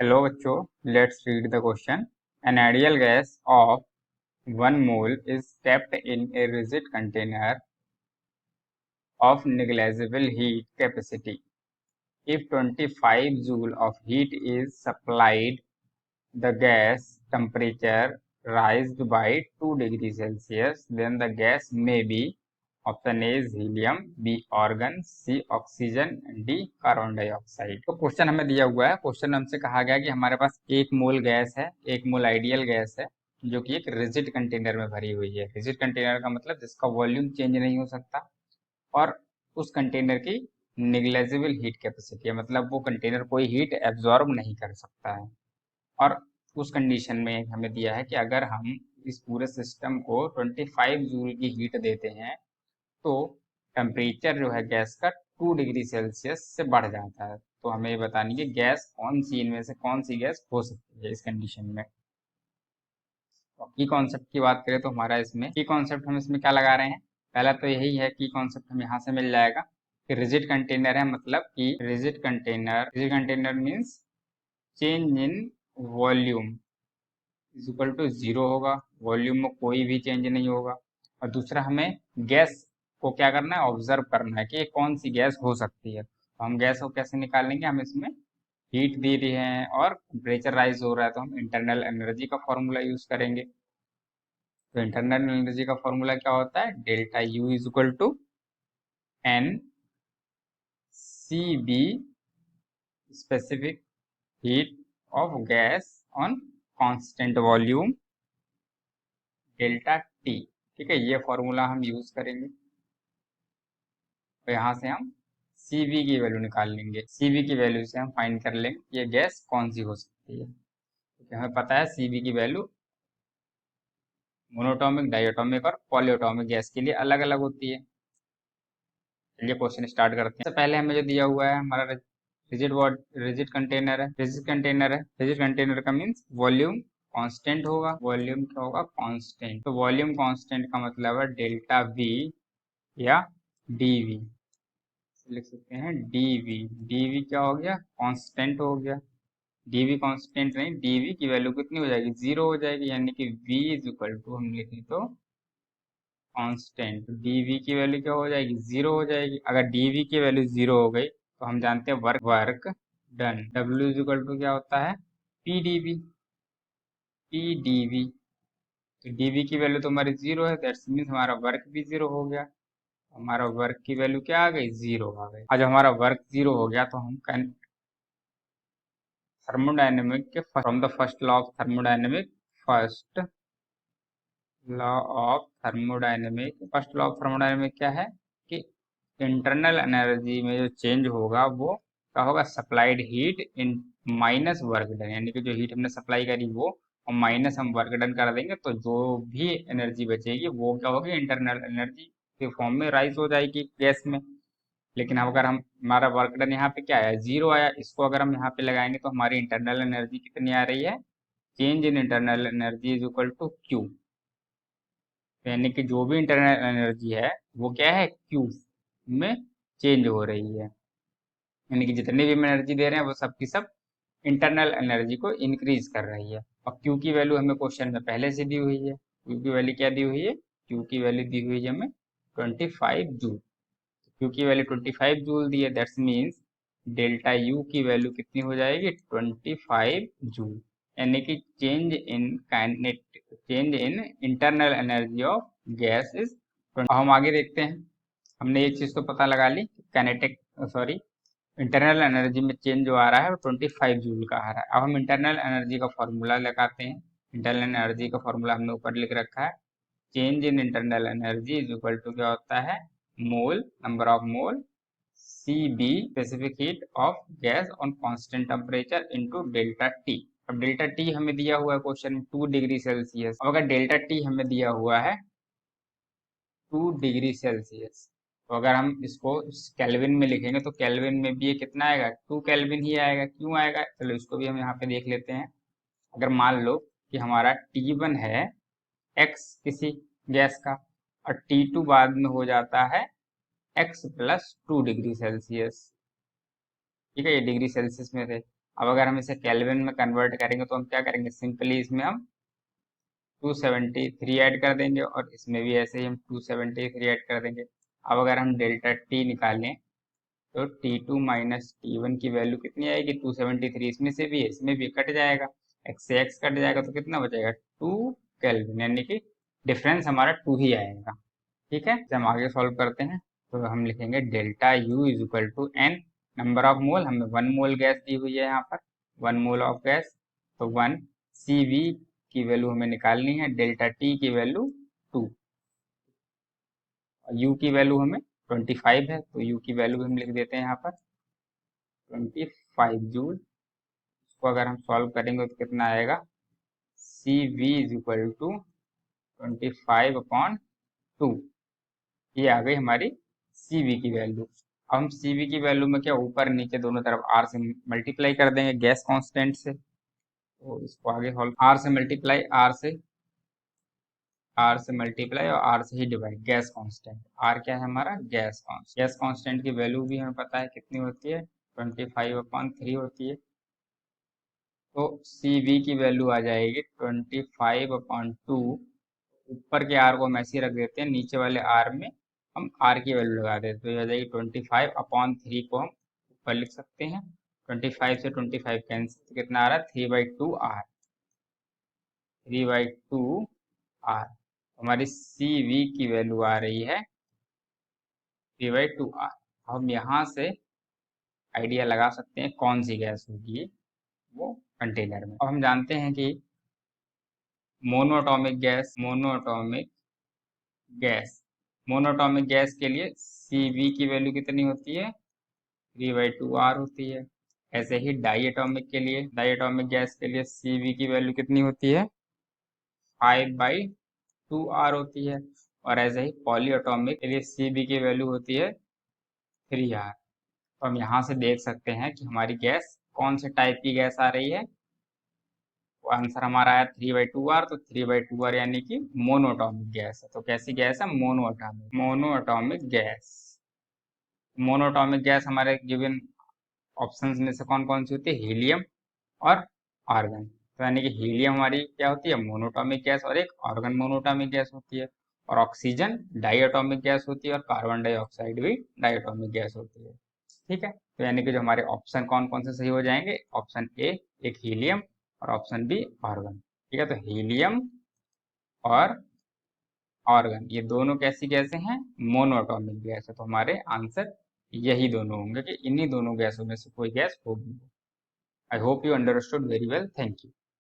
Hello बच्चों, let's read the question. An ideal gas off 1 mole is kept in a rigid container of negligible heat capacity. If 25 joule of heat is supplied, the gas temperature raised by 2 degrees Celsius, then the gas may be option A helium, B argon, C oxygen, D carbon dioxide. तो question हमें दिया हुआ है। Question हमसे कहा गया कि हमारे पास 1 मोल गैस है, 1 मोल आइडियल गैस है जो कि एक रिजिड कंटेनर में भरी हुई है। रिजिड कंटेनर का मतलब जिसका वॉल्यूम चेंज नहीं हो सकता और उस कंटेनर की निग्लेजिबल हीट कैपेसिटी है, मतलब वो कंटेनर कोई हीट एब्जॉर्ब नहीं कर सकता है। और उस कंडीशन में हमें दिया है कि अगर हम इस पूरे सिस्टम को 25 जूल की हीट देते हैं तो टेम्परेचर जो है गैस का 2 डिग्री सेल्सियस से बढ़ जाता है। तो हमें ये बतानी है गैस कौन सी इनमें से कौन सी गैस हो सकती है इस कंडीशन में। की कॉन्सेप्ट की बात करें तो हमारा इसमें की कॉन्सेप्ट हम इसमें क्या लगा रहे हैं। पहला तो यही है की कॉन्सेप्ट हम यहाँ से मिल जाएगा कि रिजिड कंटेनर है, मतलब कि rigid container means change in volume is equal to 0 होगा, वॉल्यूम में कोई भी चेंज नहीं होगा। और दूसरा हमें गैस को क्या करना है, ऑब्जर्व करना है कि ये कौन सी गैस हो सकती है। तो हम गैस को कैसे निकालेंगे, हम इसमें हीट दे रहे हैं और टेम्परेचर राइज हो रहा है तो हम इंटरनल एनर्जी का फॉर्मूला यूज करेंगे। तो इंटरनल एनर्जी का फॉर्मूला क्या होता है, delta U is equal to N C B specific heat of gas on constant volume delta T. ठीक है, ये फॉर्मूला हम यूज करेंगे। तो यहाँ से हम Cv की वैल्यू निकाल लेंगे। Cv की वैल्यू से हम फाइंड कर लेंगे ये गैस कौन सी हो सकती है, क्योंकि हमें पता है Cv की वैल्यू मोनोटॉमिक, डायटोमिक और पॉलीएटॉमिक गैस के लिए अलग अलग होती है। चलिए क्वेश्चन स्टार्ट करते हैं। सबसे पहले हमें जो दिया हुआ है हमारा रिजिड कंटेनर है। रिजिड कंटेनर का मीन्स वॉल्यूम कांस्टेंट होगा। वॉल्यूम क्या होगा, कांस्टेंट। तो वॉल्यूम कांस्टेंट का मतलब है डेल्टा वी या डीवी। लिख सकते हैं डीवी। डीवी क्या हो गया, कांस्टेंट हो गया। डीवी कांस्टेंट नहीं, डीवी की वैल्यू कितनी हो जाएगी, 0 हो जाएगी, यानी कि v इज इक्वल टू हम लिखें तो कांस्टेंट। डीवी की वैल्यू क्या हो जाएगी, 0 हो जाएगी। अगर डीवी की वैल्यू 0 हो गई तो हम जानते हैं work done. w is equal to क्या होता है, pdv। pdv तो डीवी की वैल्यू तो हमारी 0 है, दैट्स मीन्स हमारा वर्क भी 0 हो गया। हमारा वर्क की वैल्यू क्या आ गई, 0 आ गई। आज हमारा वर्क 0 हो गया तो हम थर्मोडायनेमिक के from the first law of thermodynamic first first law of thermodynamic क्या है कि इंटरनल एनर्जी में जो चेंज होगा वो क्या होगा, supplied heat in minus work done, यानी कि जो हीट हमने सप्लाई करी वो और माइनस हम वर्क डन कर देंगे तो जो भी एनर्जी बचेगी वो क्या होगी, इंटरनल एनर्जी के फॉर्म में राइज हो जाएगी गैस में। लेकिन अब अगर हम हमारा वर्क डन यहाँ पे क्या आया, 0 आया, इसको अगर हम यहाँ पे लगाएंगे तो हमारी इंटरनल एनर्जी कितनी आ रही है, change in internal energy is equal to Q. यानी कि जो भी इंटरनल एनर्जी है वो क्या है, क्यू में चेंज हो रही है। यानी कि जितनी भी हम एनर्जी दे रहे हैं वो सब की सब इंटरनल एनर्जी को इंक्रीज कर रही है। और क्यू की वैल्यू हमें क्वेश्चन में पहले से दी हुई है। क्यू की वैल्यू क्या दी हुई है, क्यू की वैल्यू दी हुई है हमें 25 जूल। क्यू की वैल्यू 25 जूल दी है, दैट्स मीन्स डेल्टा यू की वैल्यू कितनी हो जाएगी, 25 जूल। यानी कि change in internal energy of gas is. अब हम आगे देखते हैं। हमने एक चीज तो पता लगा ली, काइनेटिक सॉरी इंटरनल एनर्जी में चेंज जो आ रहा है वो 25 जूल का आ रहा है। अब हम इंटरनल एनर्जी का फॉर्मूला लगाते हैं। इंटरनल एनर्जी का फॉर्मूला हमने ऊपर लिख रखा है, change in internal energy is equal to क्या होता है, mole number of mole C B specific heat of gas on constant temperature into delta T. अब डेल्टा टी हमें दिया हुआ है क्वेश्चन में 2 डिग्री सेल्सियस। अब अगर डेल्टा टी हमें दिया हुआ है 2 डिग्री सेल्सियस, तो अगर हम इसको केल्विन में लिखेंगे तो केल्विन में भी ये कितना आएगा, 2 केल्विन ही आएगा। क्यों आएगा, चलो इसको भी हम यहाँ पे देख लेते हैं। अगर मान लो कि हमारा T1 है x किसी गैस का और T2 बाद में हो जाता है x प्लस 2 डिग्री सेल्सियस। ठीक है, ये डिग्री सेल्सियस में थे। अब अगर हम इसे केल्विन में कन्वर्ट करेंगे तो हम क्या करेंगे, सिंपली इसमें हम 273 ऐड कर देंगे और इसमें भी ऐसे ही हम 273 ऐड कर देंगे। अब अगर हम डेल्टा टी निकालें तो T2 माइनस T1 की वैल्यू कितनी आएगी, 273, इसमें भी कट जाएगा, x से x कट जाएगा तो कितना बचेगा 2 केल्विन, यानी कि डिफरेंस हमारा 2 ही आएगा। ठीक है, जब हम आगे सॉल्व करते हैं तो हम लिखेंगे delta U is equal to N, number of mole, हमें 1 मोल गैस दी हुई है यहाँ पर, 1 मोल ऑफ गैस, तो 1 CV की वैल्यू हमें निकालनी है, डेल्टा T की वैल्यू 2, U की वैल्यू हमें 25 है, तो U की वैल्यू हम लिख देते हैं यहाँ पर 25 जूल। इसको अगर हम सॉल्व करेंगे तो कितना आएगा, CV इज इक्वल टू 25/2, ये आ गई हमारी CV की वैल्यू। अब हम CV की वैल्यू में क्या ऊपर नीचे दोनों तरफ R से मल्टीप्लाई कर देंगे गैस कांस्टेंट से, तो इसको आगे सॉल्व, R से मल्टीप्लाई, R से मल्टीप्लाई और R से ही डिवाइड, गैस कांस्टेंट, R क्या है हमारा, गैस कांस्टेंट की वैल्यू भी हमें पता है कितनी होती है, 25/3 होती है, तो CV की वैल्यू आ जाएगी 25/2, ऊपर के R को हम ऐसे ही रख देते हैं, नीचे वाले R में हम R की वैल्यू लगा देते हैं, तो ये आ जाएगी 25/3 को हम ऊपर लिख सकते हैं, 25 से 25 कैंसिल, तो कितना आ रहा है 3/2R, 3/2R, हमारी CV की वैल्यू आ रही है 3/2R। हम यहाँ से आइडिया लगा सकते हैं कौन सी गैस होगी वो कंटेनर में। अब हम जानते हैं कि मोनोटॉमिक गैस के लिए CV की वैल्यू कितनी होती है, 3/2R होती है। ऐसे ही डाइएटॉमिक गैस के लिए CV की वैल्यू कितनी होती है, 5/2R होती है। और ऐसे ही पॉलीएटॉमिक के लिए CV की वैल्यू होती है 3R। तो हम यहाँ से देख सकते हैं कि हमारी गैस कौन से टाइप की गैस आ रही है, तो आंसर हमारा आया 3/2R, तो 3/2R यानी कि मोनोटॉमिक गैस है। तो कैसी गैस है, मोनोअटॉमिक गैस। मोनोटॉमिक गैस हमारे गिवन ऑप्शंस में से कौन कौन सी होती है, हीलियम और आर्गन। तो यानी कि हीलियम हमारी क्या होती है, मोनोटॉमिक गैस, और एक आर्गन मोनोटॉमिक गैस होती है, और ऑक्सीजन डाइएटॉमिक गैस होती है, और कार्बन डाइऑक्साइड भी डाइएटॉमिक गैस होती है। ठीक है, तो यानी कि जो हमारे ऑप्शन कौन कौन से सही हो जाएंगे, ऑप्शन ए एक हीलियम और ऑप्शन बी आर्गन। ठीक है, तो हीलियम और आर्गन ये दोनों कैसी गैसें हैं, मोनोटॉमिक गैस है, तो हमारे आंसर यही दोनों होंगे कि इन्हीं दोनों गैसों में से कोई गैस होगी। I hope you understood very well, thank you.